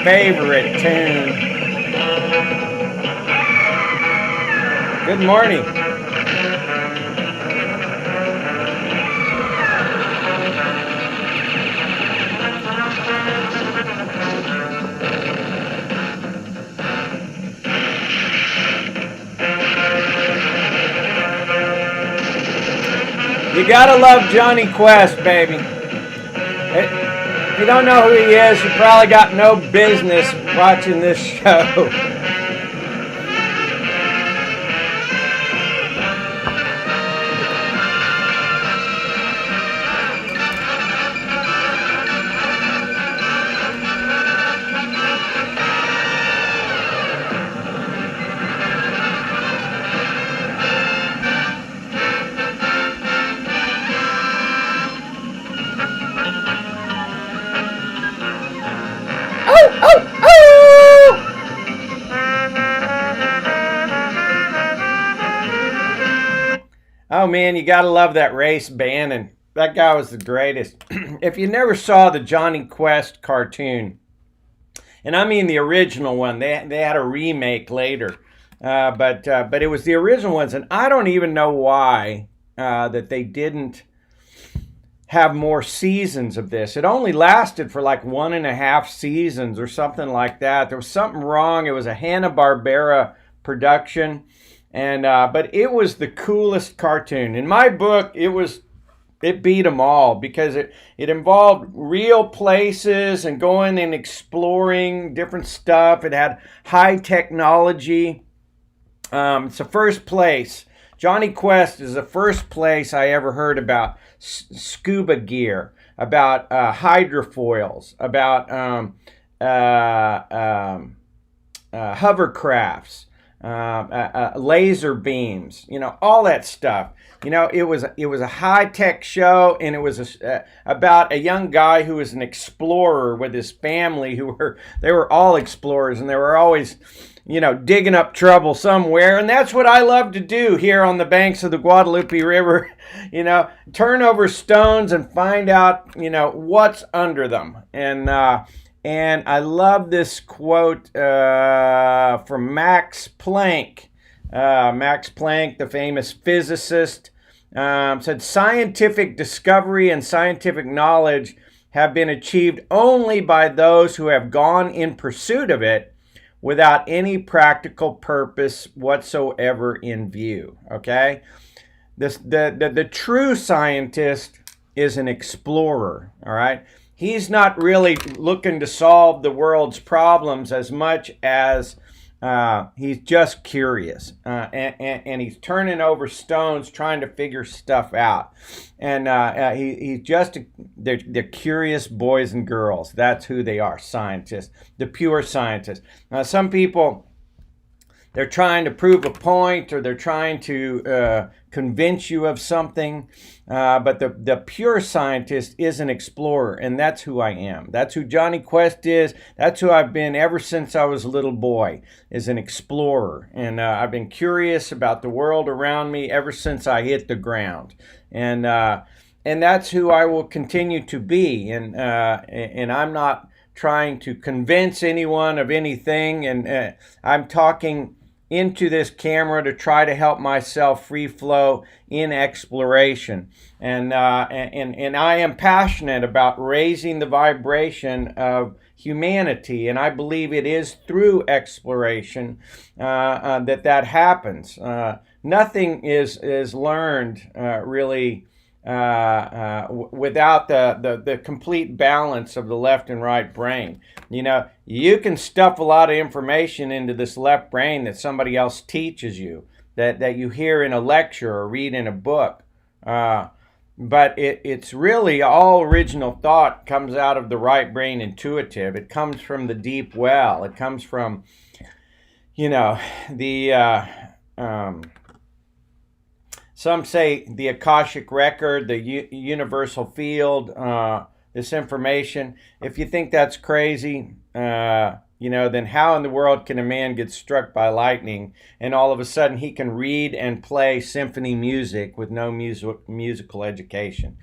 favorite tune. Good morning. You gotta love Johnny Quest, baby. If you don't know who he is, you probably got no business watching this show. Oh man, you gotta love that Race Bannon. That guy was the greatest. If you never saw the Johnny Quest cartoon, and I mean the original one, they had a remake later, but it was the original ones, and I don't even know why that they didn't have more seasons of this. It only lasted for like 1.5 seasons or something like that. There was something wrong. It was a Hanna-Barbera production. And but it was the coolest cartoon. In my book, it beat them all because it involved real places and going and exploring different stuff. It had high technology. It's the first place. Johnny Quest is the first place I ever heard about scuba gear, about hydrofoils, about hovercrafts. Laser beams, all that stuff. It was a high-tech show, and it was about a young guy who was an explorer with his family. They were all explorers, and they were always, digging up trouble somewhere. And that's what I love to do here on the banks of the Guadalupe River. Turn over stones and find out, what's under them. And I love this quote from Max Planck. Max Planck, the famous physicist, said, "Scientific discovery and scientific knowledge have been achieved only by those who have gone in pursuit of it without any practical purpose whatsoever in view." Okay? The true scientist is an explorer, all right? He's not really looking to solve the world's problems as much as he's just curious. And he's turning over stones trying to figure stuff out. And they're curious boys and girls. That's who they are, scientists, the pure scientists. Now, some people, they're trying to prove a point, or they're trying to convince you of something. But the pure scientist is an explorer, and that's who I am. That's who Johnny Quest is. That's who I've been ever since I was a little boy, is an explorer. And I've been curious about the world around me ever since I hit the ground. And that's who I will continue to be. And I'm not trying to convince anyone of anything. And I'm talking into this camera to try to help myself free flow in exploration. And I am passionate about raising the vibration of humanity, and I believe it is through exploration that happens. Nothing is learned really without the complete balance of the left and right brain. You can stuff a lot of information into this left brain that somebody else teaches you, that you hear in a lecture or read in a book. But it's really all original thought comes out of the right brain intuitive. It comes from the deep well. It comes from, some say the Akashic record, the universal field, this information. If you think that's crazy, then how in the world can a man get struck by lightning and all of a sudden he can read and play symphony music with no musical education?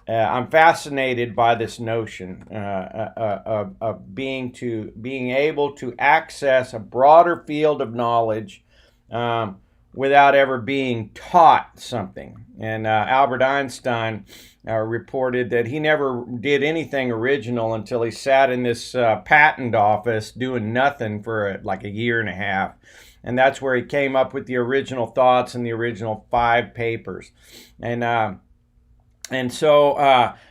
I'm fascinated by this notion of being able to access a broader field of knowledge without ever being taught something. And Albert Einstein reported that he never did anything original until he sat in this patent office doing nothing for like a year and a half. And that's where he came up with the original thoughts and the original 5 papers. And so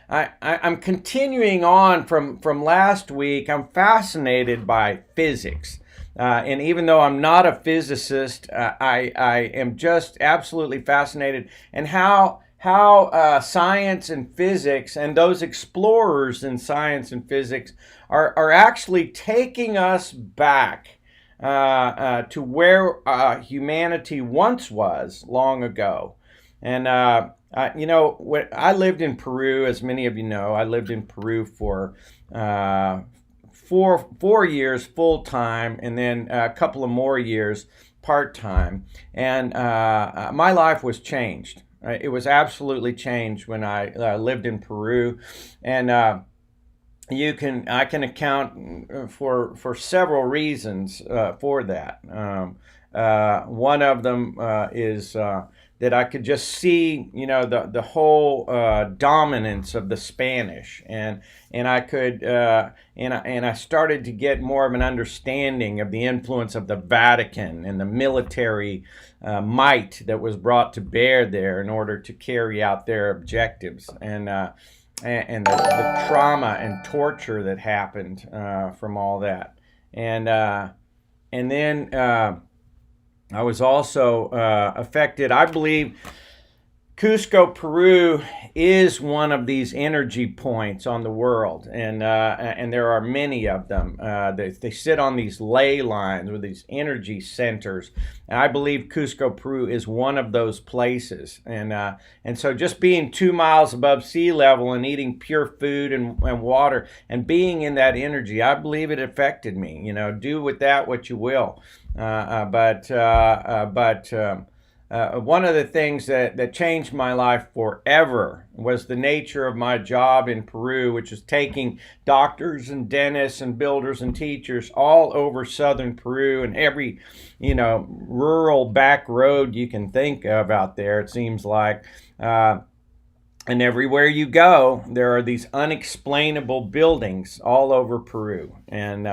I'm continuing on from last week. I'm fascinated by physics. And even though I'm not a physicist, I am just absolutely fascinated in how science and physics and those explorers in science and physics are actually taking us back to where humanity once was long ago. And I lived in Peru, as many of you know. I lived in Peru for 4 years full time, and then a couple of more years part time. And my life was changed. It was absolutely changed when I lived in Peru, and I can account for several reasons for that. One of them is that I could just see, the whole dominance of the Spanish, and I could and I started to get more of an understanding of the influence of the Vatican and the military might that was brought to bear there in order to carry out their objectives, and the trauma and torture that happened from all that, and then I was also affected. I believe Cusco, Peru is one of these energy points on the world, and there are many of them. They sit on these ley lines or these energy centers, and I believe Cusco, Peru is one of those places. And so just being 2 miles above sea level and eating pure food and water and being in that energy, I believe it affected me. Do with that what you will. But one of the things that changed my life forever was the nature of my job in Peru, which is taking doctors and dentists and builders and teachers all over southern Peru and every, rural back road you can think of out there, it seems like. And everywhere you go, there are these unexplainable buildings all over Peru, and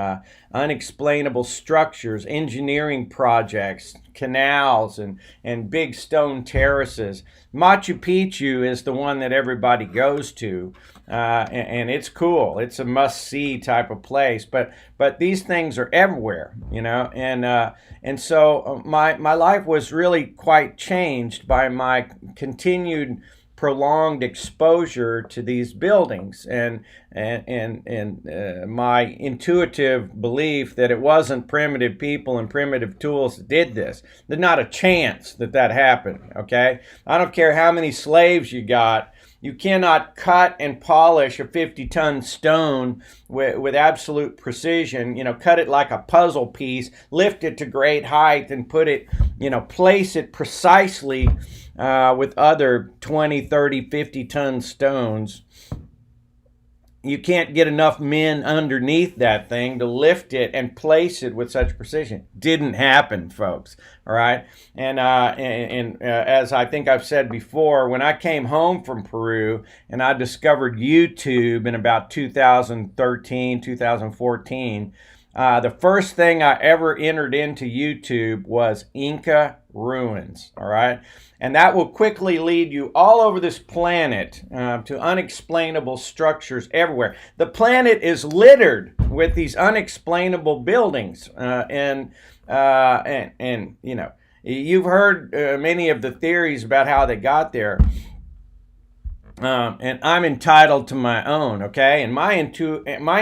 unexplainable structures, engineering projects, canals, and big stone terraces. Machu Picchu is the one that everybody goes to, and it's cool. It's a must-see type of place. But these things are everywhere, and so my life was really quite changed by my continued prolonged exposure to these buildings, and my intuitive belief that it wasn't primitive people and primitive tools that did this. There's not a chance that happened. Okay, I don't care how many slaves you got. You cannot cut and polish a 50-ton stone with absolute precision, cut it like a puzzle piece, lift it to great height and put it, place it precisely with other 20, 30, 50-ton stones. You can't get enough men underneath that thing to lift it and place it with such precision. Didn't happen, folks. All right. And as I think I've said before, when I came home from Peru and I discovered YouTube in about 2013, 2014, the first thing I ever entered into YouTube was Inca ruins. All right. And that will quickly lead you all over this planet to unexplainable structures everywhere. The planet is littered with these unexplainable buildings, and you've heard many of the theories about how they got there. And I'm entitled to my own, okay? And my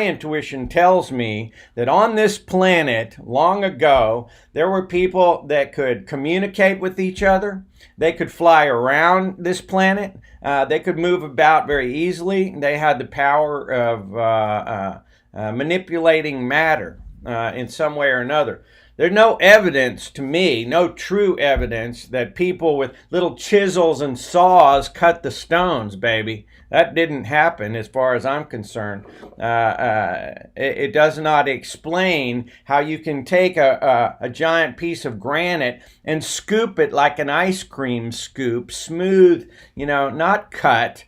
intuition tells me that on this planet, long ago, there were people that could communicate with each other. They could fly around this planet. They could move about very easily. They had the power of manipulating matter. in some way or another. There's no evidence to me, no true evidence that people with little chisels and saws cut the stones, baby. That didn't happen as far as I'm concerned. It does not explain how you can take a giant piece of granite and scoop it like an ice cream scoop, smooth, not cut.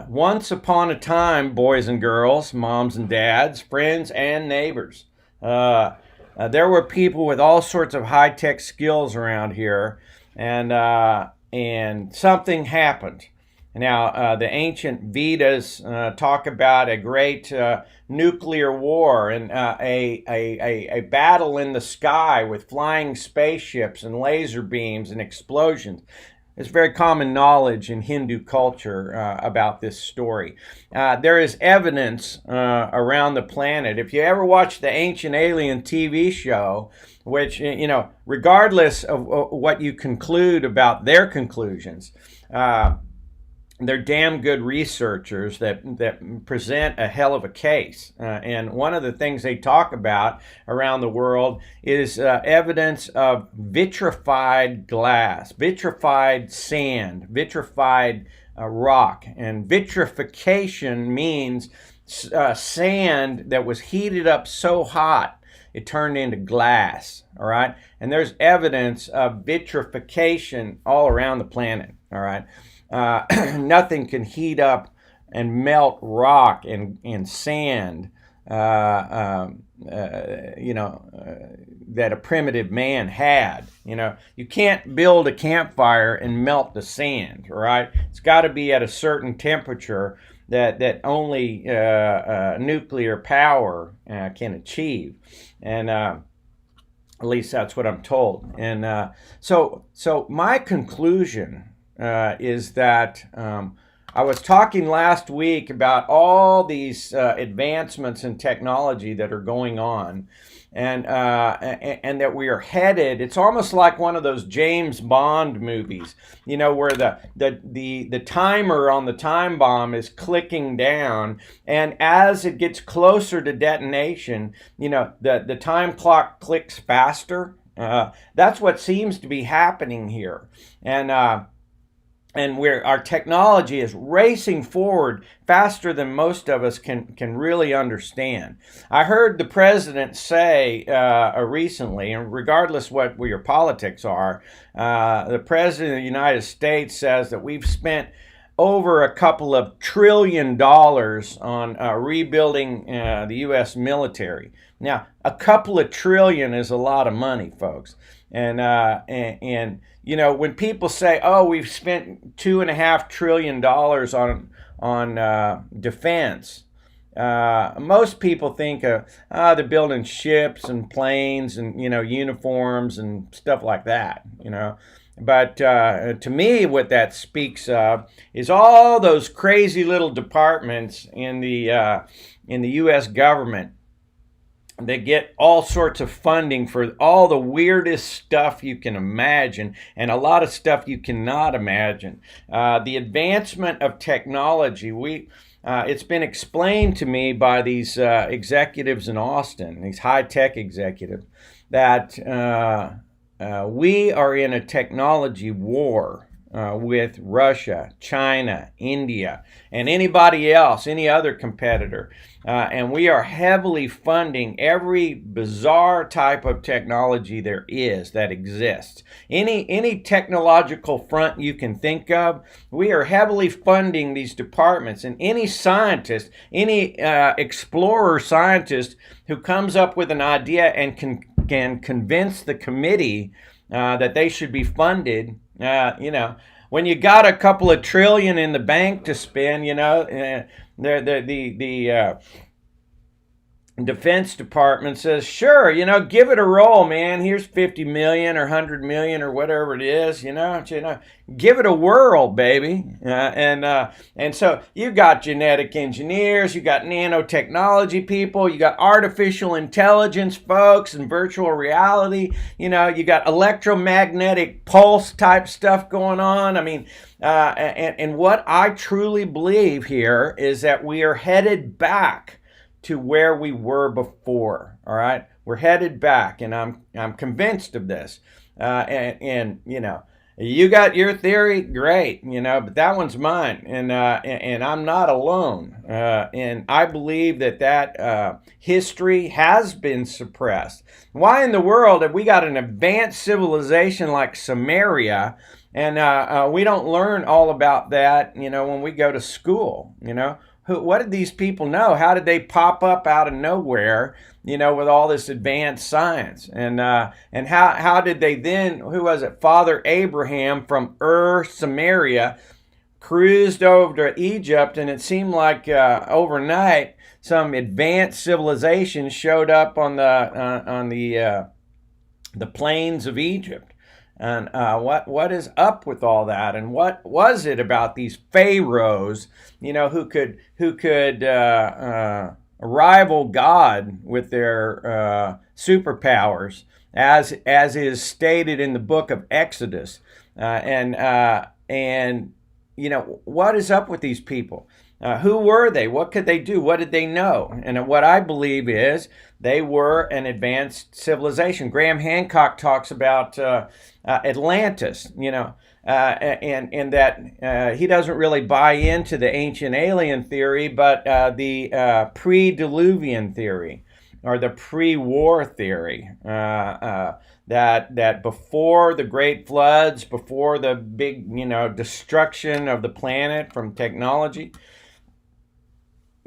Once upon a time, boys and girls, moms and dads, friends and neighbors, there were people with all sorts of high-tech skills around here, and something happened. Now, the ancient Vedas talk about a great nuclear war and a battle in the sky with flying spaceships and laser beams and explosions. It's very common knowledge in Hindu culture about this story. There is evidence around the planet. If you ever watch the Ancient Alien TV show, which, regardless of what you conclude about their conclusions, they're damn good researchers that present a hell of a case. And one of the things they talk about around the world is evidence of vitrified glass, vitrified sand, vitrified rock. And vitrification means sand that was heated up so hot it turned into glass, all right? And there's evidence of vitrification all around the planet, all right? Nothing can heat up and melt rock and sand, that a primitive man had. You can't build a campfire and melt the sand, right? It's got to be at a certain temperature that only nuclear power can achieve, and at least that's what I'm told. And so my conclusion is that I was talking last week about all these advancements in technology that are going on, and that we are headed. It's almost like one of those James Bond movies, where the timer on the time bomb is clicking down, and as it gets closer to detonation, the time clock clicks faster. That's what seems to be happening here, and where our technology is racing forward faster than most of us can really understand. I heard the president say recently, and regardless what your politics are, the president of the United States says that we've spent over a couple of $1 trillion on rebuilding the U.S. military. Now, a couple of trillion is a lot of money, folks. And when people say, "Oh, we've spent $2.5 trillion on defense," most people think they're building ships and planes and uniforms and stuff like that. But to me, what that speaks of is all those crazy little departments in the U.S. government that get all sorts of funding for all the weirdest stuff you can imagine, and a lot of stuff you cannot imagine. The advancement of technology, it's been explained to me by these executives in Austin, these high-tech executives, that we are in a technology war with Russia, China, India, and anybody else, any other competitor. And we are heavily funding every bizarre type of technology there is that exists. Any technological front you can think of, we are heavily funding these departments. And any scientist, any explorer scientist who comes up with an idea and can convince the committee that they should be funded, when you got a couple of trillion in the bank to spend, Defense Department says, sure, give it a roll, man. Here's 50 million or 100 million or whatever it is, give it a whirl, baby. And so you got genetic engineers, you got nanotechnology people, you got artificial intelligence folks and virtual reality, you got electromagnetic pulse type stuff going on. I mean, and what I truly believe here is that we are headed back to where we were before. All right, we're headed back, and I'm convinced of this. And you got your theory, great, but that one's mine, and I'm not alone. And I believe that history has been suppressed. Why in the world have we got an advanced civilization like Samaria, and we don't learn all about that, when we go to school, What did these people know? How did they pop up out of nowhere, with all this advanced science? And how did they then, who was it? Father Abraham from Samaria, cruised over to Egypt, and it seemed like overnight some advanced civilization showed up on the plains of Egypt. And what is up with all that? And what was it about these pharaohs, who could rival God with their superpowers, as is stated in the book of Exodus? And what is up with these people? Who were they? What could they do? What did they know? And what I believe is they were an advanced civilization. Graham Hancock talks about Atlantis, and that he doesn't really buy into the ancient alien theory, but the pre-diluvian theory, or the pre-war theory, that before the great floods, before the big, destruction of the planet from technology,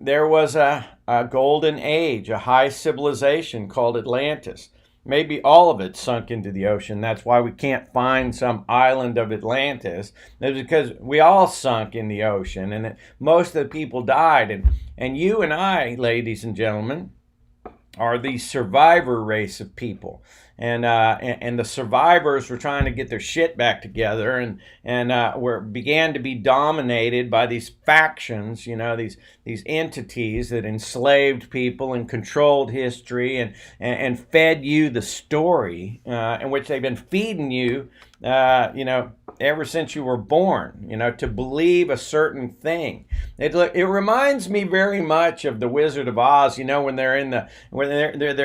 there was a golden age, a high civilization called Atlantis. Maybe all of it sunk into the ocean. That's why we can't find some island of Atlantis. It's because we all sunk in the ocean, and most of the people died. And you and I, ladies and gentlemen, are the survivor race of people. And the survivors were trying to get their shit back together, and began to be dominated by these factions, these entities that enslaved people and controlled history and fed you the story, in which they've been feeding you, ever since you were born, to believe a certain thing. It reminds me very much of the Wizard of Oz, when they're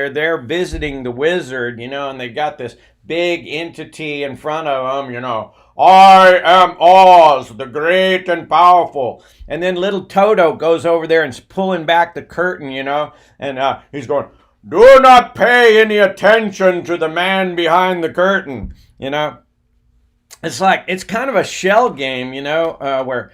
there visiting the wizard, and they got this big entity in front of them, I am Oz, the great and powerful. And then little Toto goes over there and's pulling back the curtain, and he's going, do not pay any attention to the man behind the curtain, It's like, it's kind of a shell game, where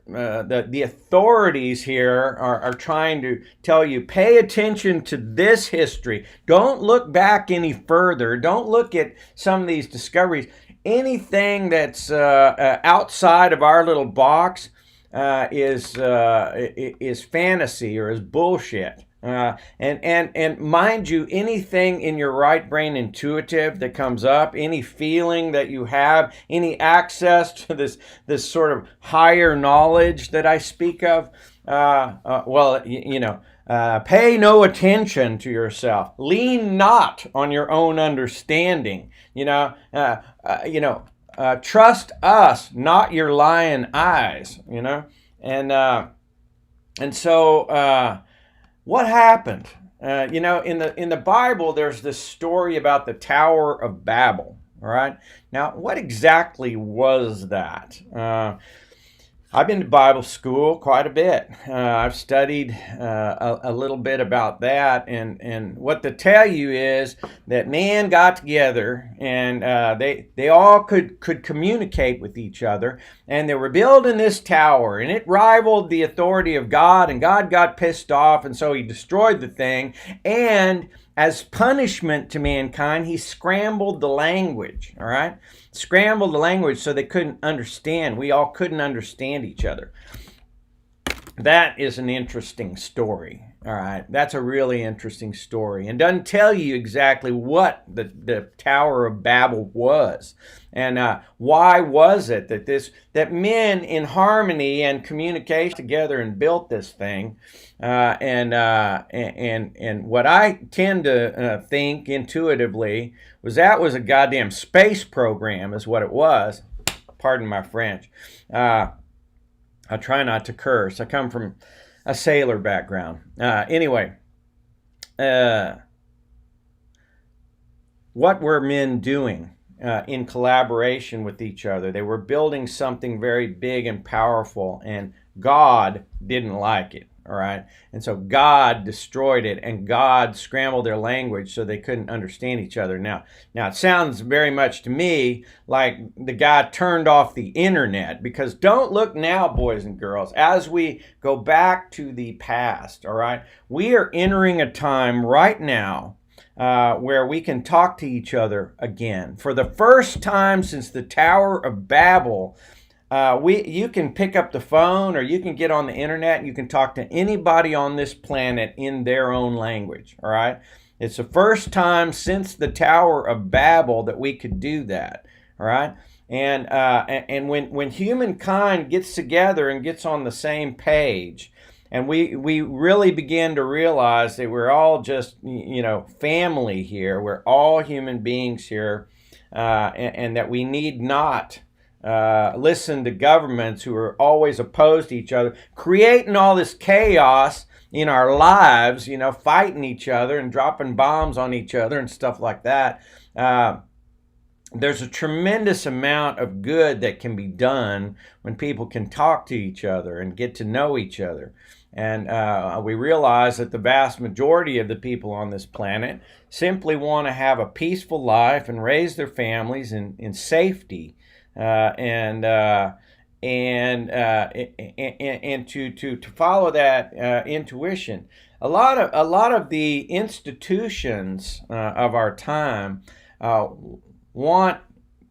the authorities here are trying to tell you, pay attention to this history. Don't look back any further. Don't look at some of these discoveries. Anything that's outside of our little box is fantasy or is bullshit. And mind you, anything in your right brain intuitive that comes up, any feeling that you have, any access to this sort of higher knowledge that I speak of, pay no attention to yourself. Lean not on your own understanding. Trust us, not your lying eyes. And so. What happened? In the Bible, there's this story about the Tower of Babel. All right. Now, what exactly was that? I've been to Bible school quite a bit. I've studied a little bit about that, and what to tell you is that man got together, and they all could communicate with each other, and they were building this tower, and it rivaled the authority of God, and God got pissed off, and so he destroyed the thing, and as punishment to mankind, he scrambled the language, all right? Scrambled the language so they couldn't understand. We all couldn't understand each other. that is an interesting story. All right, that's a really interesting story, and doesn't tell you exactly what the Tower of Babel was, and why was it that men in harmony and communication together and built this thing, and what I tend to think intuitively that was a goddamn space program, is what it was. Pardon my French. I try not to curse. I come from a sailor background. Anyway, what were men doing in collaboration with each other? They were building something very big and powerful, and God didn't like it. All right. And so God destroyed it, and God scrambled their language so they couldn't understand each other. Now it sounds very much to me like the guy turned off the internet, because don't look now, boys and girls, as we go back to the past. All right. We are entering a time right now where we can talk to each other again. For the first time since the Tower of Babel, you can pick up the phone, or you can get on the internet, and you can talk to anybody on this planet in their own language. All right. It's the first time since the Tower of Babel that we could do that. All right. And when humankind gets together and gets on the same page, and we really begin to realize that we're all just, family here. We're all human beings here, and that we need not listen to governments who are always opposed to each other, creating all this chaos in our lives, fighting each other and dropping bombs on each other and stuff like that. There's a tremendous amount of good that can be done when people can talk to each other and get to know each other. And we realize that the vast majority of the people on this planet simply want to have a peaceful life and raise their families in safety. And to follow that intuition. A lot of the institutions of our time want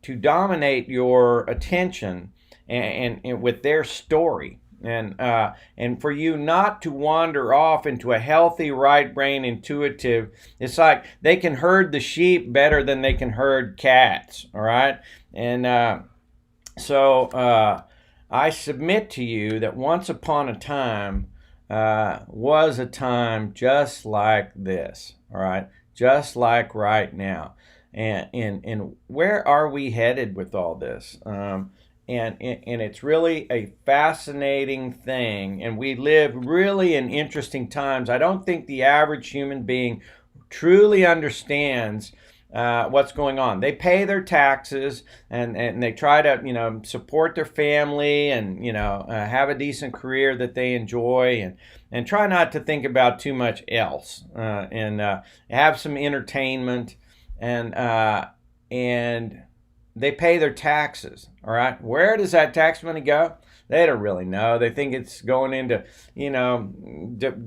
to dominate your attention and with their story. And for you not to wander off into a healthy right brain intuitive, it's like they can herd the sheep better than they can herd cats. All right. And so I submit to you that once upon a time was a time just like this, all right, just like right now. And where are we headed with all this? And it's really a fascinating thing, and we live really in interesting times. I don't think the average human being truly understands what's going on. They pay their taxes, and they try to support their family, and have a decent career that they enjoy, and try not to think about too much else, and have some entertainment, and they pay their taxes. All right, where does that tax money go? They don't really know. They think it's going into,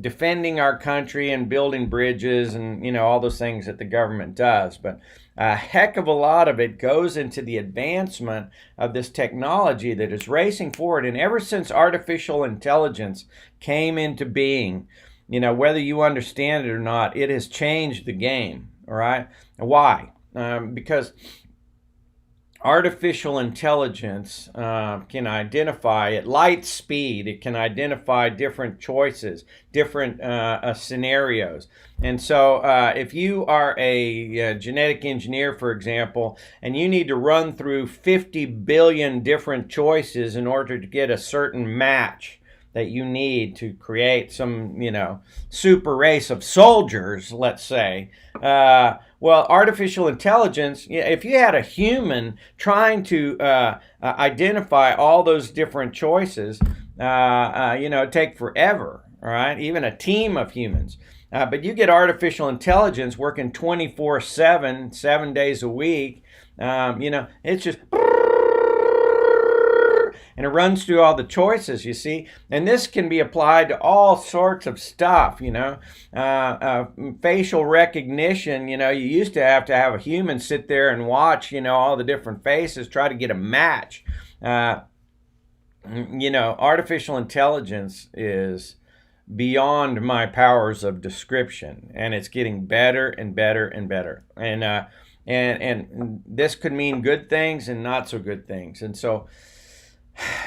defending our country and building bridges and, all those things that the government does. But a heck of a lot of it goes into the advancement of this technology that is racing forward. And ever since artificial intelligence came into being, whether you understand it or not, it has changed the game. All right. Why? Because artificial intelligence can identify at light speed. It can identify different choices, different scenarios. And so if you are a genetic engineer, for example, and you need to run through 50 billion different choices in order to get a certain match that you need to create some, super race of soldiers, let's say. Well, artificial intelligence, if you had a human trying to identify all those different choices, it'd take forever, all right? Even a team of humans. But you get artificial intelligence working 24/7, 7 days a week. It's just... and it runs through all the choices, you see. And this can be applied to all sorts of stuff, facial recognition, you used to have a human sit there and watch, all the different faces, try to get a match. artificial intelligence is beyond my powers of description, and it's getting better and better and better. And this could mean good things and not so good things. And so,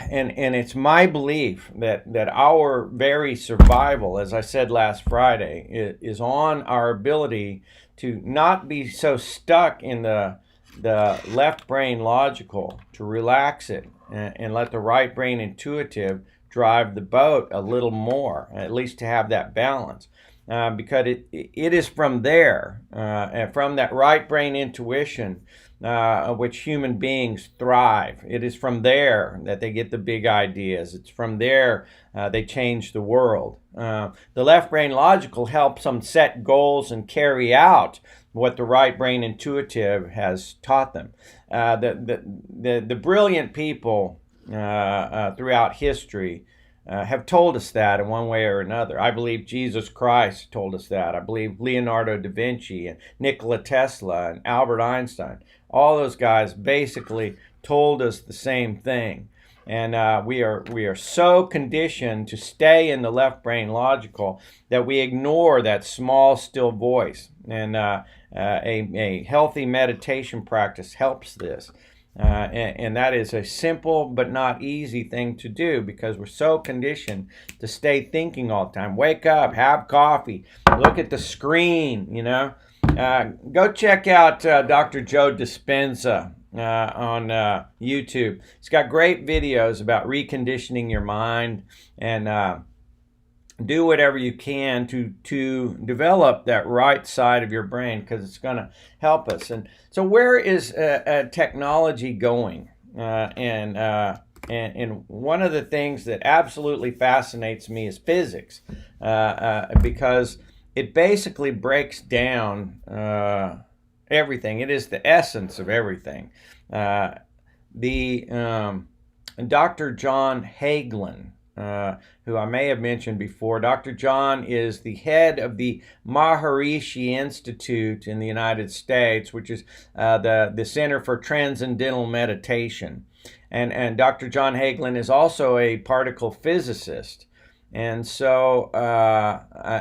and it's my belief that our very survival, as I said last Friday, is on our ability to not be so stuck in the left brain logical, to relax it and let the right brain intuitive drive the boat a little more, at least to have that balance. Because it is from there, and from that right brain intuition, which human beings thrive. It is from there that they get the big ideas. It's from there they change the world. The left brain logical helps them set goals and carry out what the right brain intuitive has taught them. The brilliant people throughout history have told us that in one way or another. I believe Jesus Christ told us that. I believe Leonardo da Vinci and Nikola Tesla and Albert Einstein, all those guys basically told us the same thing. And we are so conditioned to stay in the left brain logical that we ignore that small, still voice. And a healthy meditation practice helps this. And that is a simple but not easy thing to do, because we're so conditioned to stay thinking all the time. Wake up, have coffee, look at the screen, Go check out Dr. Joe Dispenza on YouTube. He's got great videos about reconditioning your mind, and do whatever you can to develop that right side of your brain, because it's going to help us. And so where is technology going? And one of the things that absolutely fascinates me is physics, because it basically breaks down everything. It is the essence of everything. Dr. John Hagelin, who I may have mentioned before. Dr. John is the head of the Maharishi Institute in the United States, which is the Center for Transcendental Meditation. And Dr. John Hagelin is also a particle physicist. And so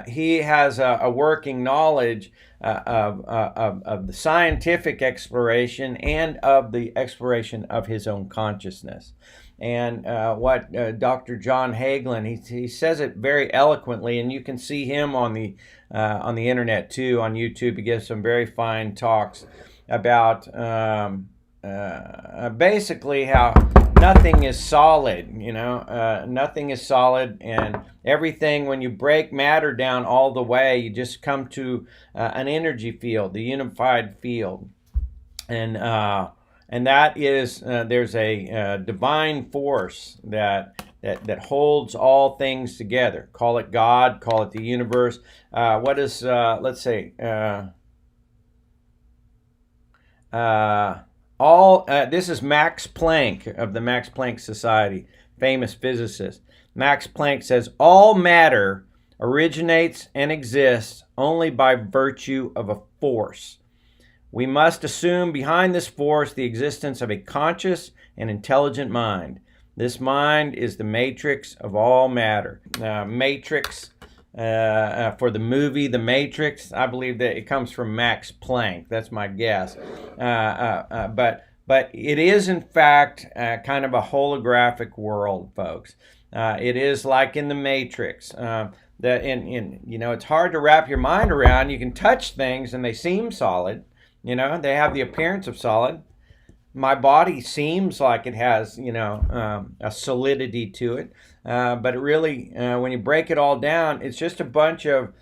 he has a working knowledge of the scientific exploration and of the exploration of his own consciousness. And what Dr. John Hagelin, he says it very eloquently, and you can see him on the internet too, on YouTube. He gives some very fine talks about basically how nothing is solid, nothing is solid, and everything, when you break matter down all the way, you just come to an energy field, the unified field. And that is, there's a divine force that holds all things together. Call it God, call it the universe. What is, let's say, this is Max Planck of the Max Planck Society, famous physicist. Max Planck says, all matter originates and exists only by virtue of a force. We must assume behind this force the existence of a conscious and intelligent mind. This mind is the matrix of all matter. Matrix, for the movie The Matrix, I believe that it comes from Max Planck. That's my guess. But it is, in fact, kind of a holographic world, folks. It is like in The Matrix. It's hard to wrap your mind around. You can touch things and they seem solid. They have the appearance of solid. My body seems like it has, a solidity to it. But it really, when you break it all down, it's just a bunch of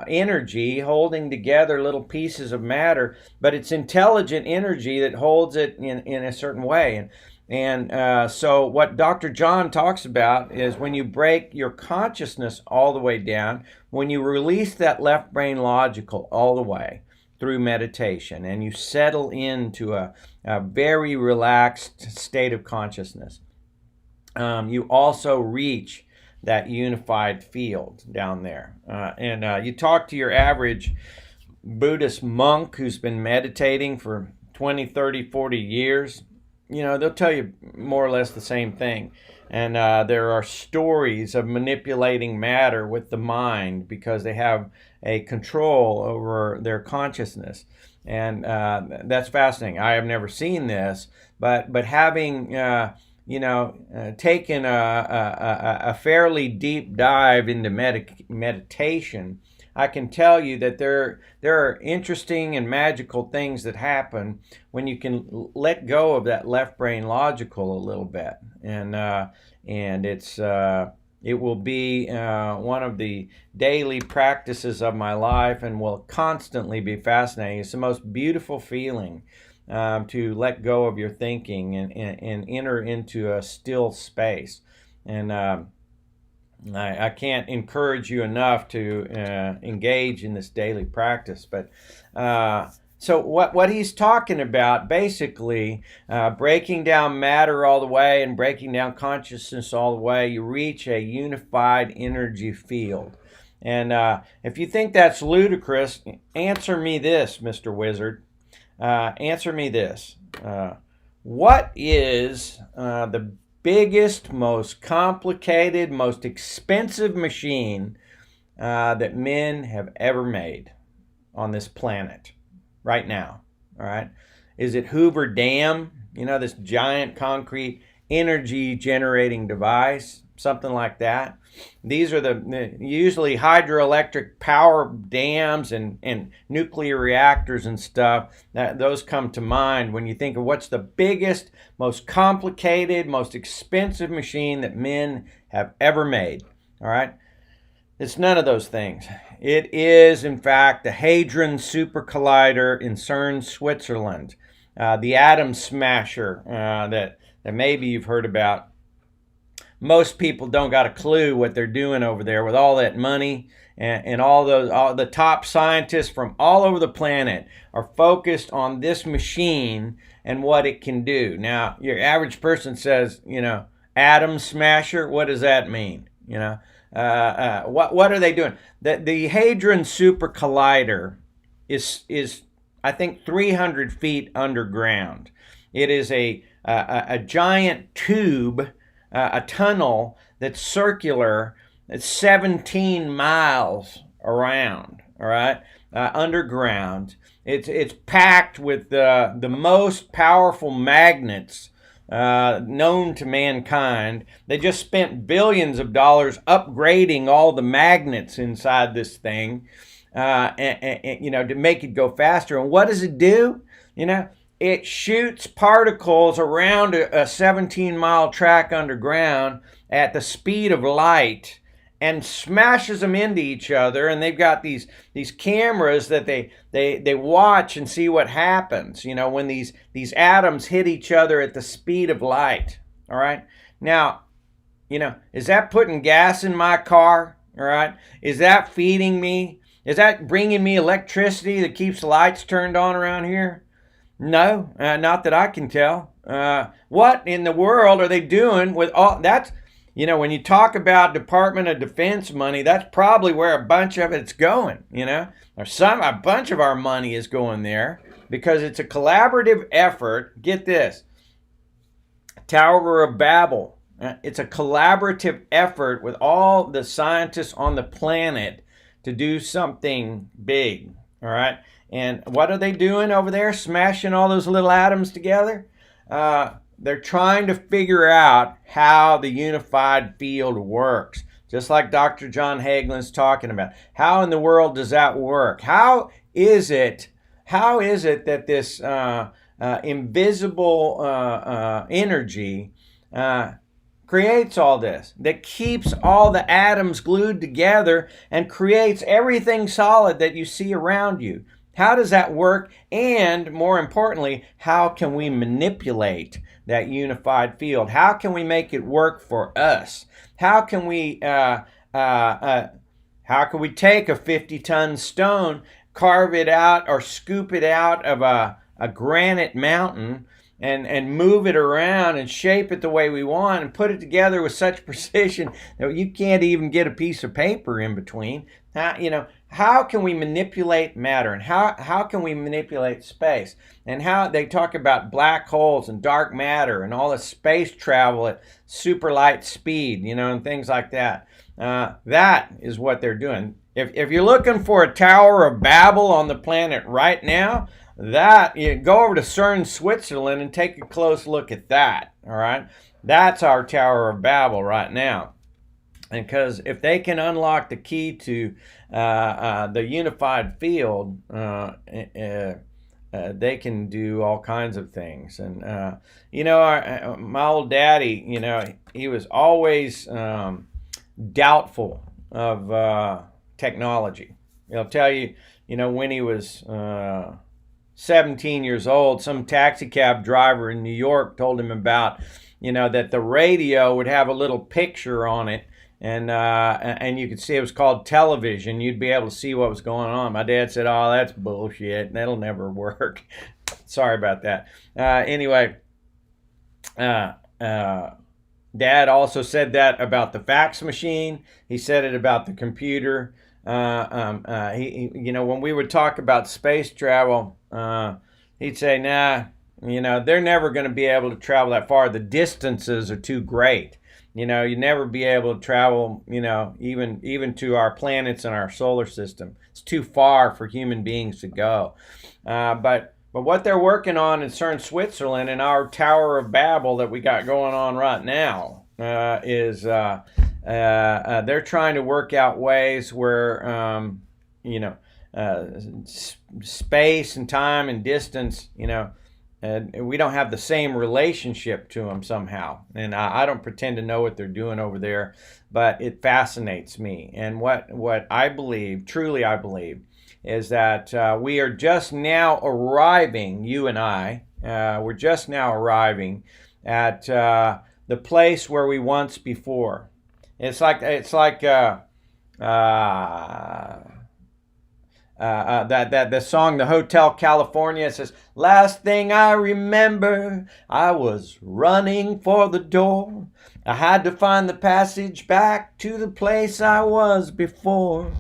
energy holding together little pieces of matter. But it's intelligent energy that holds it in a certain way. And so what Dr. John talks about is when you break your consciousness all the way down, when you release that left brain logical all the way through meditation, and you settle into a very relaxed state of consciousness, you also reach that unified field down there. And you talk to your average Buddhist monk who's been meditating for 20, 30, 40 years, they'll tell you more or less the same thing. And there are stories of manipulating matter with the mind because they have a control over their consciousness. And that's fascinating. I have never seen this, but having taken a fairly deep dive into meditation, I can tell you that there are interesting and magical things that happen when you can let go of that left brain logical a little bit, and it will be one of the daily practices of my life, and will constantly be fascinating. It's the most beautiful feeling to let go of your thinking and enter into a still space, and I can't encourage you enough to engage in this daily practice. But so what he's talking about, basically, breaking down matter all the way and breaking down consciousness all the way, you reach a unified energy field. And if you think that's ludicrous, answer me this, Mr. Wizard. Answer me this. What is the biggest, most complicated, most expensive machine that men have ever made on this planet right now? All right. Is it Hoover Dam? This giant concrete energy generating device, something like that. These are the usually hydroelectric power dams and nuclear reactors and stuff. Those come to mind when you think of what's the biggest, most complicated, most expensive machine that men have ever made. All right? It's none of those things. It is, in fact, the Hadron Super Collider in CERN, Switzerland. The atom smasher that maybe you've heard about. Most people don't got a clue what they're doing over there with all that money, and all the top scientists from all over the planet are focused on this machine and what it can do. Now, your average person says, atom smasher. What does that mean? What are they doing? The Hadron Super Collider is I think 300 feet underground. It is a giant tube. A tunnel that's circular, that's 17 miles around, all right, underground. It's packed with the most powerful magnets known to mankind. They just spent billions of dollars upgrading all the magnets inside this thing, to make it go faster. And what does it do? It shoots particles around a 17-mile track underground at the speed of light and smashes them into each other. And they've got these cameras that they watch and see what happens, when these atoms hit each other at the speed of light. All right. Now, is that putting gas in my car? All right. Is that feeding me? Is that bringing me electricity that keeps the lights turned on around here? No, not that I can tell. What in the world are they doing with all that's, when you talk about Department of Defense money, that's probably where a bunch of it's going, or a bunch of our money is going there because it's a collaborative effort. Get this, Tower of Babel. It's a collaborative effort with all the scientists on the planet to do something big, all right? And what are they doing over there, smashing all those little atoms together? They're trying to figure out how the unified field works, just like Dr. John Hagelin's talking about. How in the world does that work? How is it that this invisible energy creates all this, that keeps all the atoms glued together and creates everything solid that you see around you? How does that work? And more importantly, how can we manipulate that unified field? How can we make it work for us? How can we take a 50-ton stone, carve it out or scoop it out of a granite mountain, and move it around and shape it the way we want and put it together with such precision that you can't even get a piece of paper in between. How can we manipulate matter, and how can we manipulate space? And how they talk about black holes and dark matter and all the space travel at super light speed, and things like that. That is what they're doing. If you're looking for a Tower of Babel on the planet right now, you go over to CERN, Switzerland, and take a close look at that. All right, that's our Tower of Babel right now. And because if they can unlock the key to the unified field, they can do all kinds of things. And my old daddy, he was always doubtful of technology. He'll tell you, when he was 17 years old, some taxi cab driver in New York told him about, that the radio would have a little picture on it, and you could see it was called television. You'd be able to see what was going on. My dad said, "Oh, that's bullshit. That'll never work." Sorry about that. Anyway, Dad also said that about the fax machine. He said it about the computer. When we would talk about space travel, he'd say, "Nah, they're never going to be able to travel that far. The distances are too great. You'd never be able to travel, even to our planets and our solar system. It's too far for human beings to go." But what they're working on in CERN, Switzerland, and our Tower of Babel that we got going on right now, is they're trying to work out ways where, space and time and distance, we don't have the same relationship to them somehow. And I don't pretend to know what they're doing over there, but it fascinates me. And what I believe, truly I believe, is that we are just now arriving, you and I, we're just now arriving at the place where we once before. It's like that the song, the Hotel California, says, "Last thing I remember, I was running for the door. I had to find the passage back to the place I was before."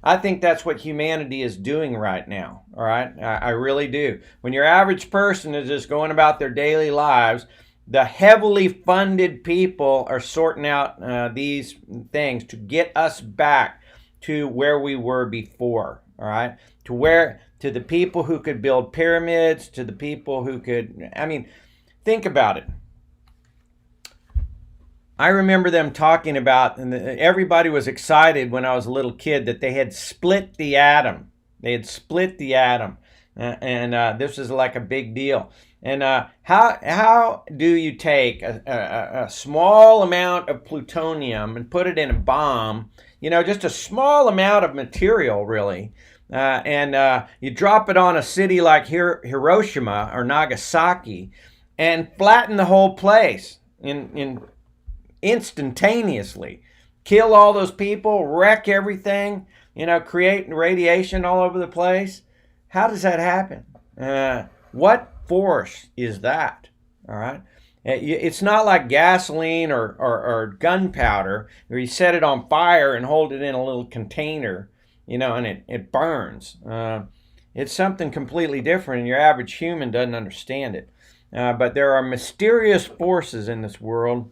I think that's what humanity is doing right now, all right? I really do. When your average person is just going about their daily lives, the heavily funded people are sorting out these things to get us back to where we were before, all right? To the people who could build pyramids, to the people who could, think about it. I remember them talking about, and everybody was excited when I was a little kid, that they had split the atom. They had split the atom, and this is like a big deal. And how do you take a small amount of plutonium and put it in a bomb, just a small amount of material, really, and you drop it on a city like Hiroshima or Nagasaki and flatten the whole place in instantaneously, kill all those people, wreck everything, create radiation all over the place? How does that happen? What force is that? All right. It's not like gasoline or gunpowder where you set it on fire and hold it in a little container, and it burns. It's something completely different, and your average human doesn't understand it. But there are mysterious forces in this world,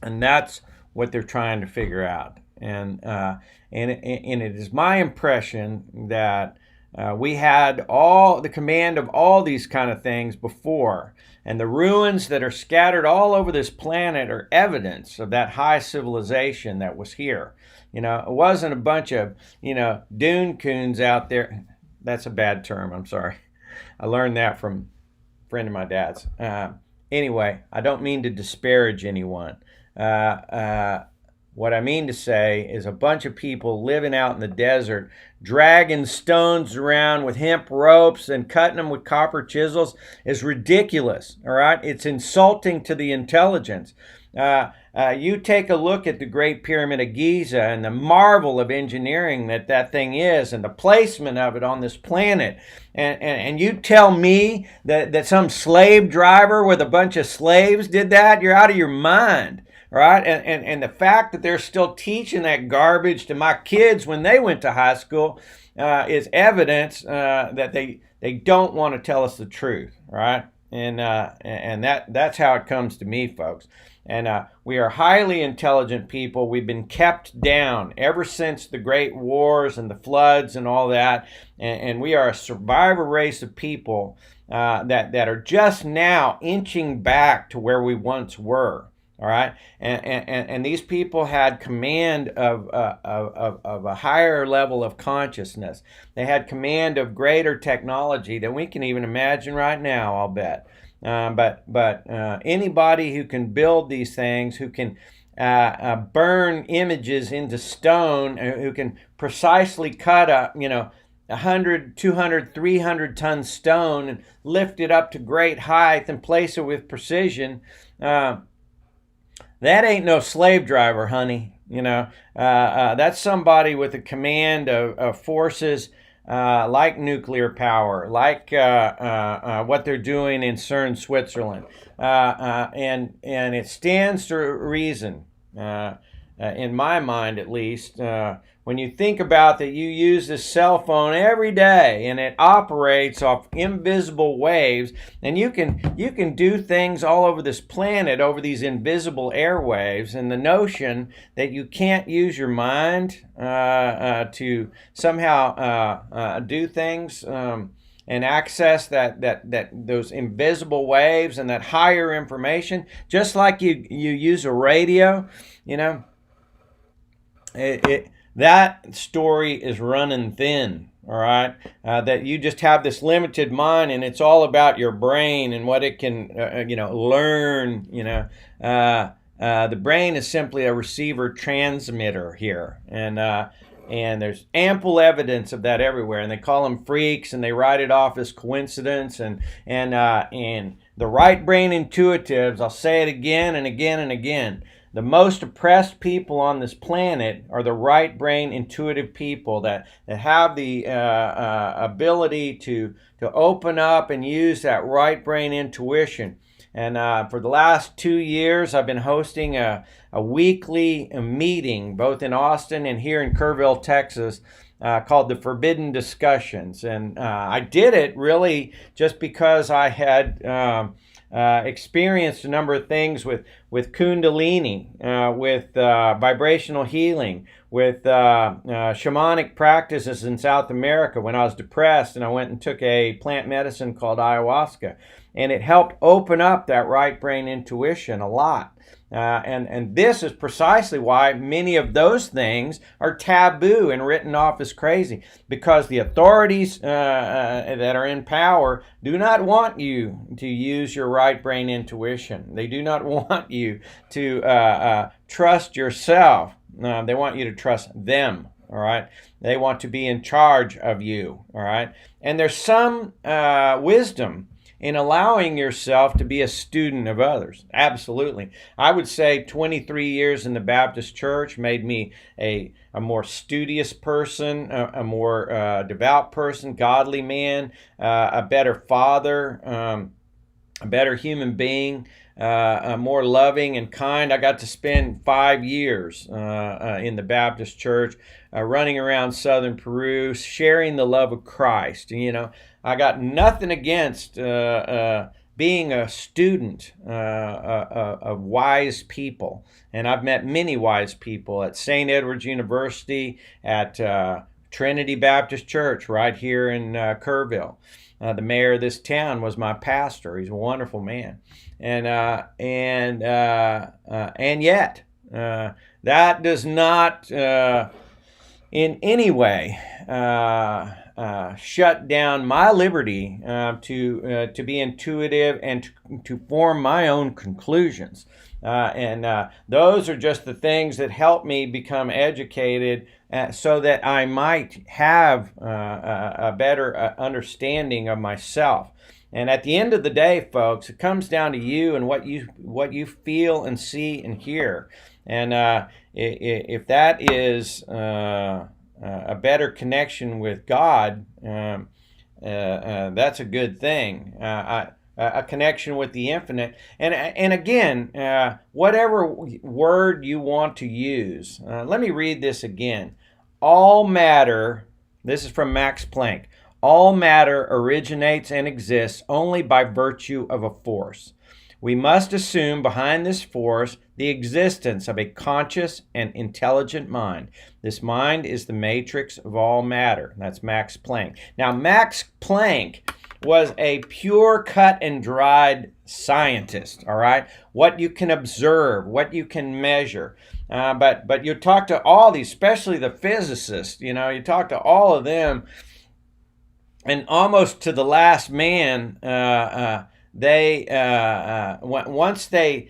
and that's what they're trying to figure out. And it is my impression that we had all the command of all these kind of things before, and the ruins that are scattered all over this planet are evidence of that high civilization that was here. It wasn't a bunch of dune coons out there. That's a bad term. I'm sorry. I learned that from a friend of my dad's. Anyway, I don't mean to disparage anyone. What I mean to say is a bunch of people living out in the desert, dragging stones around with hemp ropes and cutting them with copper chisels is ridiculous, all right? It's insulting to the intelligence. You take a look at the Great Pyramid of Giza and the marvel of engineering that thing is, and the placement of it on this planet, and you tell me that some slave driver with a bunch of slaves did that, you're out of your mind. Right? And the fact that they're still teaching that garbage to my kids when they went to high school is evidence that they don't want to tell us the truth, right? And that's how it comes to me, folks. And we are highly intelligent people. We've been kept down ever since the great wars and the floods and all that. And we are a survivor race of people that are just now inching back to where we once were. All right, and these people had command of a higher level of consciousness. They had command of greater technology than we can even imagine right now, I'll bet. But anybody who can build these things, who can burn images into stone, who can precisely cut 100, 200, 300 ton stone and lift it up to great height and place it with precision. That ain't no slave driver, honey. That's somebody with a command of forces like nuclear power, like what they're doing in CERN, Switzerland. And it stands to reason, in my mind at least, when you think about that you use this cell phone every day and it operates off invisible waves, and you can do things all over this planet over these invisible airwaves, and the notion that you can't use your mind to somehow do things and access that those invisible waves and that higher information, just like you use a radio, that story is running thin, all right? That you just have this limited mind, and it's all about your brain and what it can, learn. The brain is simply a receiver transmitter here, and there's ample evidence of that everywhere. And they call them freaks, and they write it off as coincidence. And the right brain intuitives, I'll say it again and again and again. The most oppressed people on this planet are the right brain intuitive people that have the ability to open up and use that right brain intuition. And for the last 2 years, I've been hosting a weekly meeting, both in Austin and here in Kerrville, Texas, called the Forbidden Discussions. And I did it really just because I had experienced a number of things with Kundalini, with vibrational healing, with shamanic practices in South America when I was depressed, and I went and took a plant medicine called ayahuasca, and it helped open up that right brain intuition a lot. And this is precisely why many of those things are taboo and written off as crazy, because the authorities that are in power do not want you to use your right brain intuition. They do not want you to trust yourself. They want you to trust them, all right? They want to be in charge of you, all right? And there's some wisdom in allowing yourself to be a student of others. Absolutely. I would say 23 years in the Baptist church made me a more studious person, a more devout person, godly man, a better father, a better human being, more loving and kind. I got to spend 5 years in the Baptist church, running around southern Peru, sharing the love of Christ. I got nothing against being a student of wise people. And I've met many wise people at St. Edward's University, at Trinity Baptist Church right here in Kerrville. The mayor of this town was my pastor. He's a wonderful man. And yet, that does not in any way shut down my liberty to be intuitive and to form my own conclusions. And those are just the things that help me become educated so that I might have a better understanding of myself. And at the end of the day, folks, it comes down to you and what you feel and see and hear. And if that is a better connection with God, that's a good thing. A connection with the infinite, and again, whatever word you want to use. Let me read this again. All matter. This is from Max Planck. All matter originates and exists only by virtue of a force. We must assume behind this force the existence of a conscious and intelligent mind. This mind is the matrix of all matter. That's Max Planck. Now, Max Planck was a pure cut and dried scientist, all right? What you can observe, what you can measure. But you talk to all these, especially the physicists, you talk to all of them, and almost to the last man, once they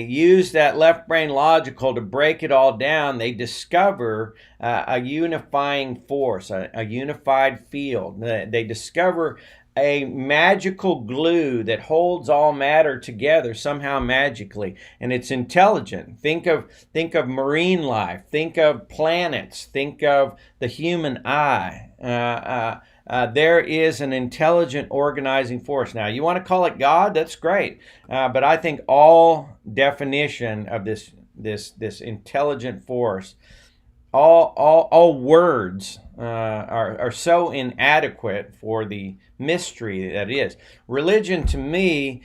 use that left brain logical to break it all down, they discover a unifying force, a unified field. They discover a magical glue that holds all matter together somehow magically, and it's intelligent. Think of marine life, think of planets, think of the human eye. There is an intelligent organizing force. Now, you want to call it God? That's great, but I think all definition of this intelligent force, all words are so inadequate for the mystery that is. Religion, to me,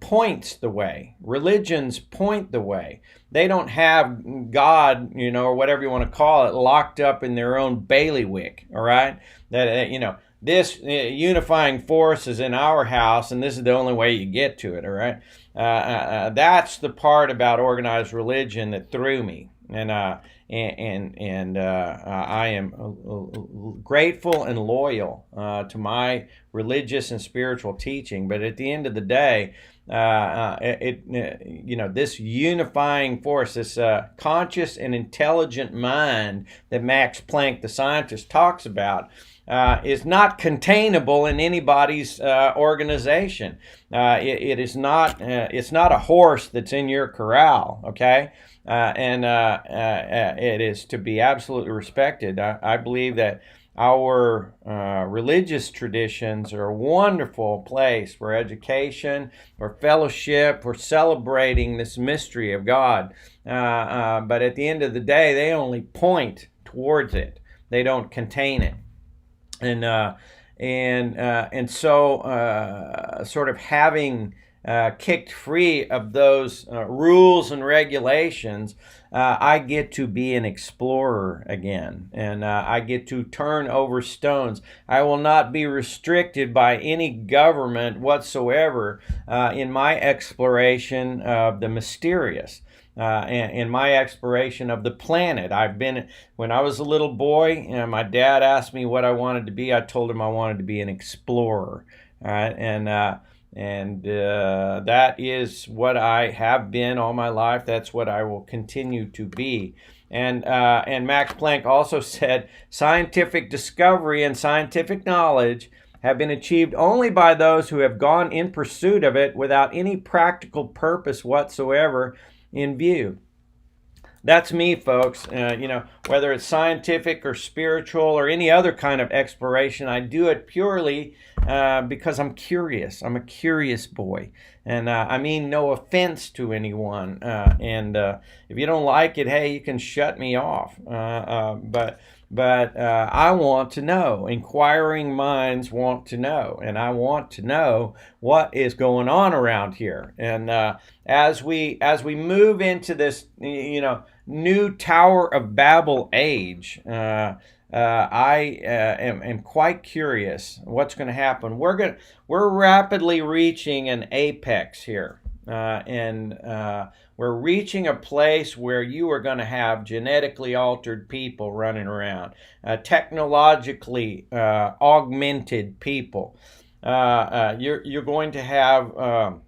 points the way. Religions point the way. They don't have God, or whatever you want to call it, locked up in their own bailiwick, all right? That, this unifying force is in our house, and this is the only way you get to it, all right? That's the part about organized religion that threw me. And I am grateful and loyal to my religious and spiritual teaching. But at the end of the day, this unifying force, this conscious and intelligent mind that Max Planck, the scientist, talks about, is not containable in anybody's organization. It is not. It's not a horse that's in your corral. Okay. It is to be absolutely respected. I believe that our religious traditions are a wonderful place for education, for fellowship, for celebrating this mystery of God. But at the end of the day, they only point towards it. They don't contain it. And so sort of having kicked free of those rules and regulations, I get to be an explorer again, and I get to turn over stones. I will not be restricted by any government whatsoever in my exploration of the mysterious. In my exploration of the planet. When I was a little boy, my dad asked me what I wanted to be. I told him I wanted to be an explorer. All right, and that is what I have been all my life. That's what I will continue to be. And Max Planck also said, scientific discovery and scientific knowledge have been achieved only by those who have gone in pursuit of it without any practical purpose whatsoever in view. That's me, folks. Whether it's scientific or spiritual or any other kind of exploration, I do it purely because I'm curious. I'm a curious boy. And I mean no offense to anyone. And if you don't like it, hey, you can shut me off. But I want to know. Inquiring minds want to know. And I want to know what is going on around here. And as we move into this, new Tower of Babel age, I am quite curious what's going to happen. We're rapidly reaching an apex here, and we're reaching a place where you are going to have genetically altered people running around, technologically augmented people. You're going to have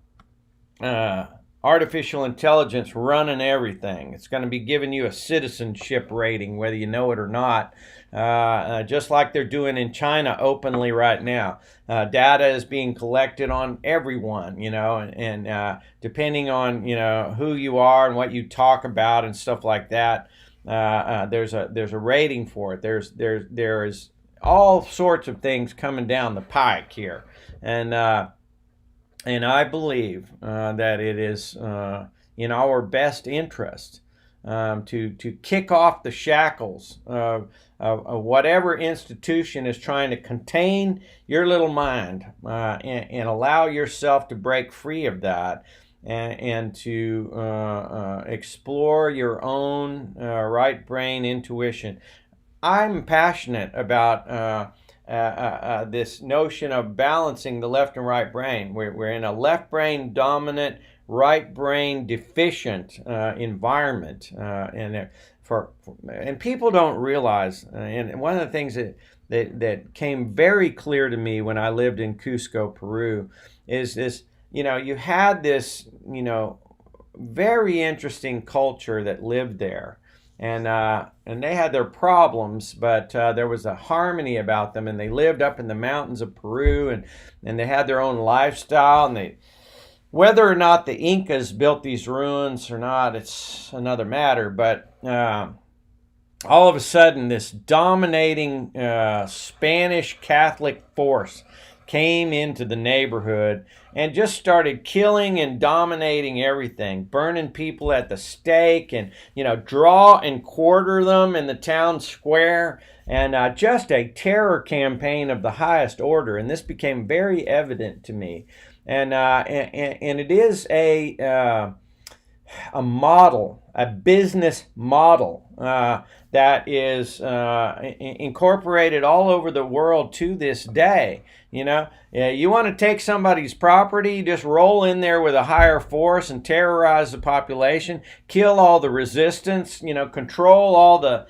artificial intelligence running everything. It's going to be giving you a citizenship rating, whether you know it or not, just like they're doing in China openly right now. Data is being collected on everyone, and depending on, who you are and what you talk about and stuff like that, there's a rating for it. There's all sorts of things coming down the pike here, and I believe that it is in our best interest to kick off the shackles of whatever institution is trying to contain your little mind, and allow yourself to break free of that, and to explore your own right brain intuition. I'm passionate about this notion of balancing the left and right brain. We're in a left brain dominant, right brain deficient environment, and people don't realize. And one of the things that came very clear to me when I lived in Cusco, Peru, is this. You had this, very interesting culture that lived there. And they had their problems, but there was a harmony about them, and they lived up in the mountains of Peru, and they had their own lifestyle. And whether or not the Incas built these ruins or not, it's another matter. But all of a sudden, this dominating Spanish Catholic force came into the neighborhood and just started killing and dominating everything, burning people at the stake, and draw and quarter them in the town square, and just a terror campaign of the highest order. And this became very evident to me, and it is a model, a business model that is incorporated all over the world to this day. You want to take somebody's property, just roll in there with a higher force and terrorize the population, kill all the resistance, control all the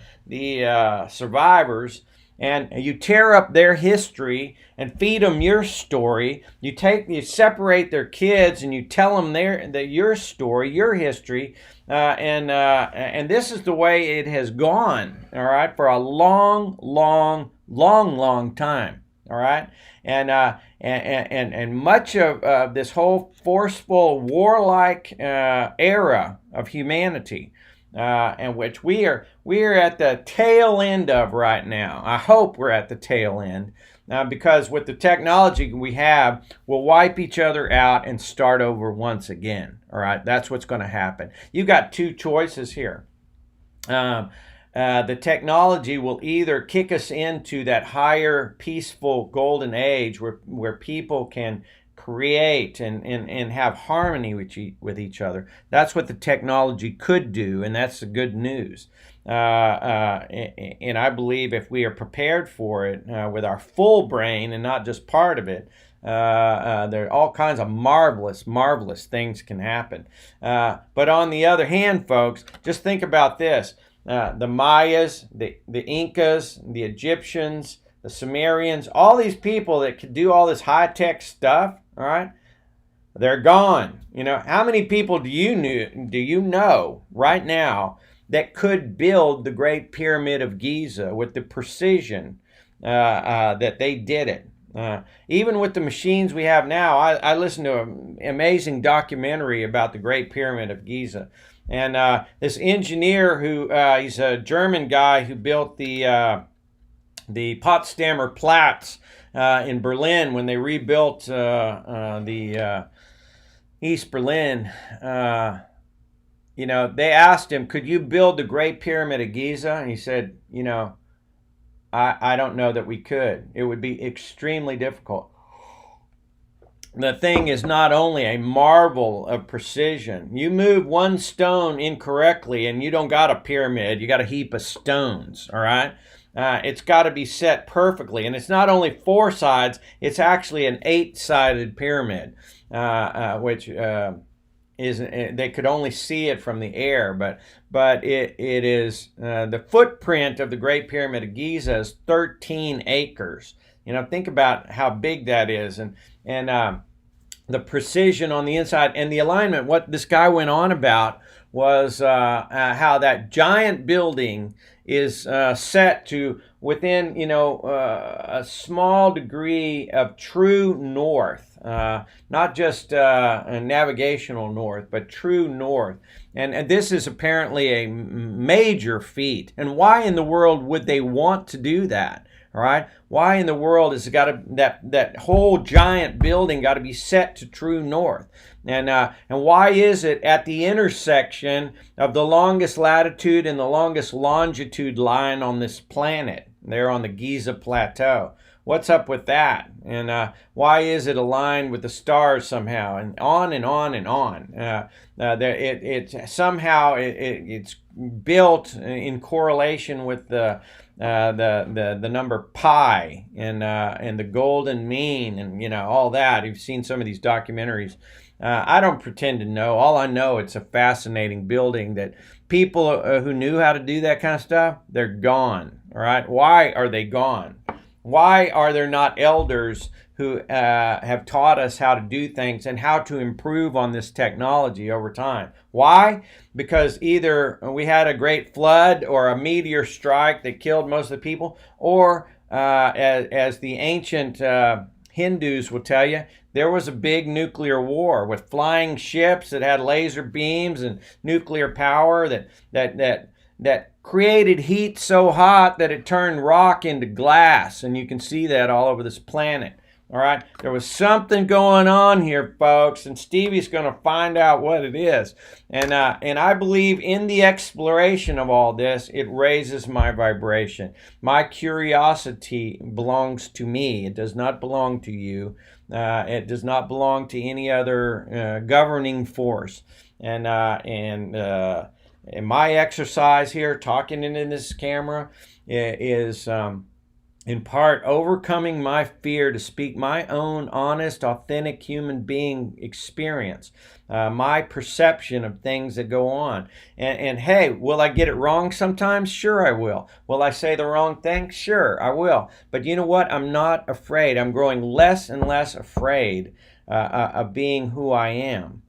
survivors, and you tear up their history and feed them your story. You separate their kids and you tell them your story, your history, and this is the way it has gone. All right, for a long time. All right, and much of this whole forceful, warlike era of humanity, and which we are at the tail end of right now. I hope we're at the tail end, because with the technology we have, we'll wipe each other out and start over once again. All right, that's what's going to happen. You got two choices here. The technology will either kick us into that higher, peaceful, golden age where people can create and have harmony with each other. That's what the technology could do, and that's the good news. And I believe if we are prepared for it with our full brain and not just part of it, there are all kinds of marvelous things can happen. But on the other hand, folks, just think about this. The Mayas, the Incas, the Egyptians, the Sumerians, all these people that could do all this high-tech stuff, all right, they're gone. How many people do you know right now that could build the Great Pyramid of Giza with the precision that they did it? Even with the machines we have now, I listened to an amazing documentary about the Great Pyramid of Giza. And this engineer he's a German guy who built the Potsdamer Platz in Berlin when they rebuilt the East Berlin. They asked him, could you build the Great Pyramid of Giza? And he said, I don't know that we could. It would be extremely difficult. The thing is not only a marvel of precision. You move one stone incorrectly and you don't got a pyramid, you got a heap of stones, all right? It's got to be set perfectly. And it's not only 4 sides, it's actually an 8-sided pyramid, which they could only see it from the air, but it is the footprint of the Great Pyramid of Giza is 13 acres. Think about how big that is, and the precision on the inside and the alignment. What this guy went on about was how that giant building is set to within, a small degree of true north, not just a navigational north, but true north. And this is apparently a major feat. And why in the world would they want to do that? All right. Why in the world has it got to that whole giant building got to be set to true north? And why is it at the intersection of the longest latitude and the longest longitude line on this planet, there on the Giza Plateau? What's up with that? And why is it aligned with the stars somehow? And on and on and on. It's built in correlation with the number pi and the golden mean and all that. You've seen some of these documentaries. I don't pretend to know. All I know, it's a fascinating building that people who knew how to do that kind of stuff, they're gone. All right. Why are they gone? Why are there not elders who have taught us how to do things and how to improve on this technology over time? Why? Because either we had a great flood or a meteor strike that killed most of the people, or as the ancient Hindus will tell you, there was a big nuclear war with flying ships that had laser beams and nuclear power that created heat so hot that it turned rock into glass. And you can see that all over this planet. All right. There was something going on here, folks, and Stevie's going to find out what it is. And I believe in the exploration of all this, it raises my vibration. My curiosity belongs to me. It does not belong to you. It does not belong to any other governing force. And my exercise here, talking into this camera, is in part overcoming my fear to speak my own honest, authentic human being experience, my perception of things that go on. And hey, will I get it wrong sometimes? Sure I will. Will I say the wrong thing? Sure I will. But you know what? I'm not afraid. I'm growing less and less afraid of being who I am.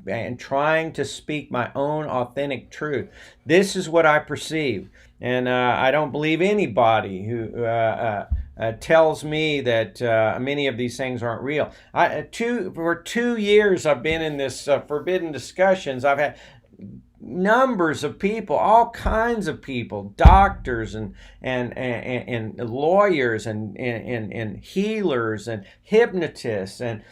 And trying to speak my own authentic truth. This is what I perceive. And I don't believe anybody who tells me that many of these things aren't real. For 2 years I've been in this forbidden discussions. I've had numbers of people, all kinds of people, doctors and lawyers and healers and hypnotists and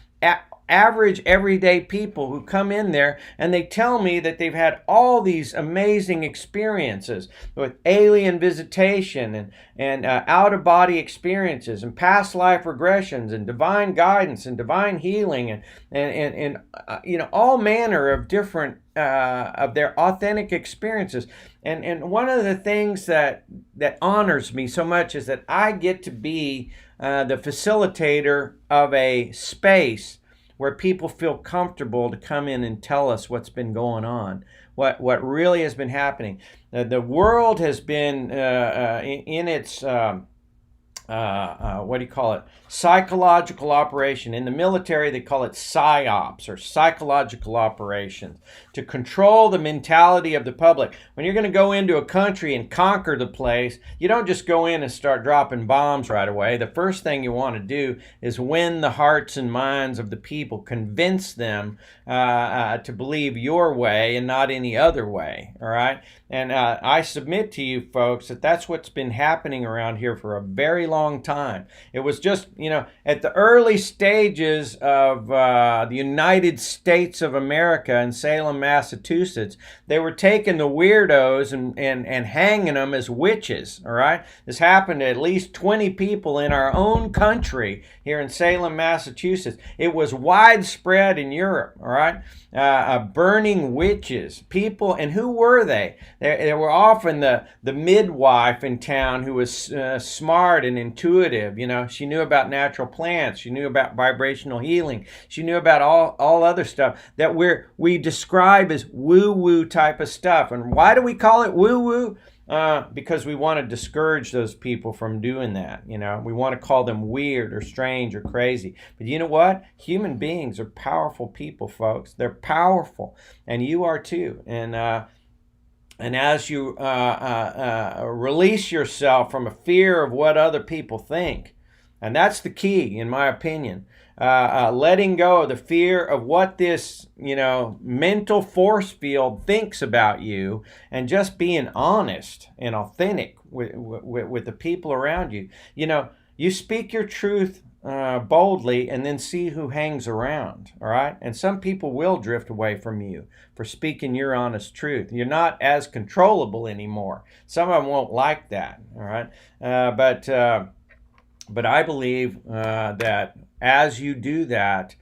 average everyday people who come in there, and they tell me that they've had all these amazing experiences with alien visitation and out-of-body experiences and past life regressions and divine guidance and divine healing and all manner of different of their authentic experiences. And one of the things that honors me so much is that I get to be the facilitator of a space where people feel comfortable to come in and tell us what's been going on, what really has been happening. The world has been in its psychological operation. In the military, they call it psyops, or psychological operations, to control the mentality of the public. When you're going to go into a country and conquer the place, you don't just go in and start dropping bombs right away. The first thing you want to do is win the hearts and minds of the people, convince them to believe your way and not any other way, all right? And I submit to you folks that that's what's been happening around here for a very long time. It was just, at the early stages of the United States of America in Salem, Massachusetts, they were taking the weirdos and hanging them as witches, all right? This happened to at least 20 people in our own country here in Salem, Massachusetts. It was widespread in Europe, all right? Burning witches, people, and who were they? They were often the midwife in town who was smart and intuitive. You know, she knew about natural plants. She knew about vibrational healing. She knew about all other stuff that we describe as woo-woo type of stuff. And why do we call it woo-woo? Because we want to discourage those people from doing that. You know, we want to call them weird or strange or crazy. But you know what? Human beings are powerful people, folks. They're powerful, and you are too. And as you release yourself from a fear of what other people think, and that's the key, in my opinion. Letting go of the fear of what this, mental force field thinks about you, and just being honest and authentic with the people around you. You speak your truth boldly, and then see who hangs around. All right. And some people will drift away from you for speaking your honest truth. You're not as controllable anymore. Some of them won't like that. All right. But I believe that as you do that,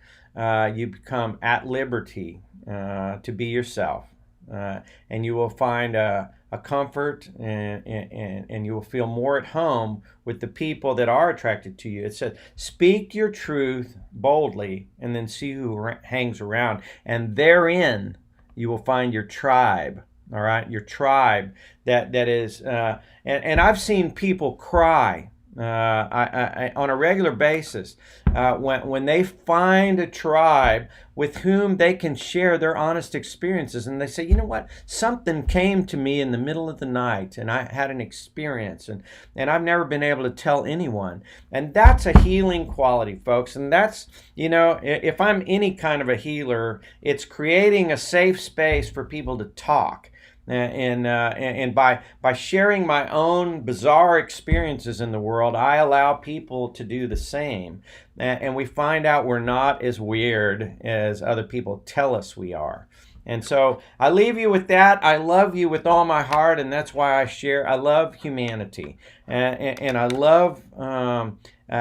you become at liberty to be yourself, and you will find a comfort, and you will feel more at home with the people that are attracted to you. It says, speak your truth boldly, and then see who hangs around, and therein you will find your tribe. All right, your tribe that is, and I've seen people cry. On a regular basis, when they find a tribe with whom they can share their honest experiences, and they say, you know what, something came to me in the middle of the night, and I had an experience, and I've never been able to tell anyone. And that's a healing quality, folks. And that's, if I'm any kind of a healer, it's creating a safe space for people to talk. And by sharing my own bizarre experiences in the world, I allow people to do the same. And we find out we're not as weird as other people tell us we are. And so I leave you with that. I love you with all my heart, and that's why I share. I love humanity, and I love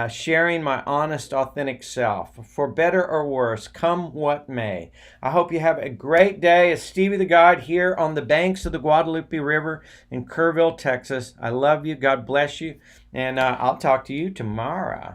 sharing my honest, authentic self, for better or worse, come what may. I hope you have a great day. It's Stevie the Guide here on the banks of the Guadalupe River in Kerrville, Texas. I love you. God bless you, and I'll talk to you tomorrow.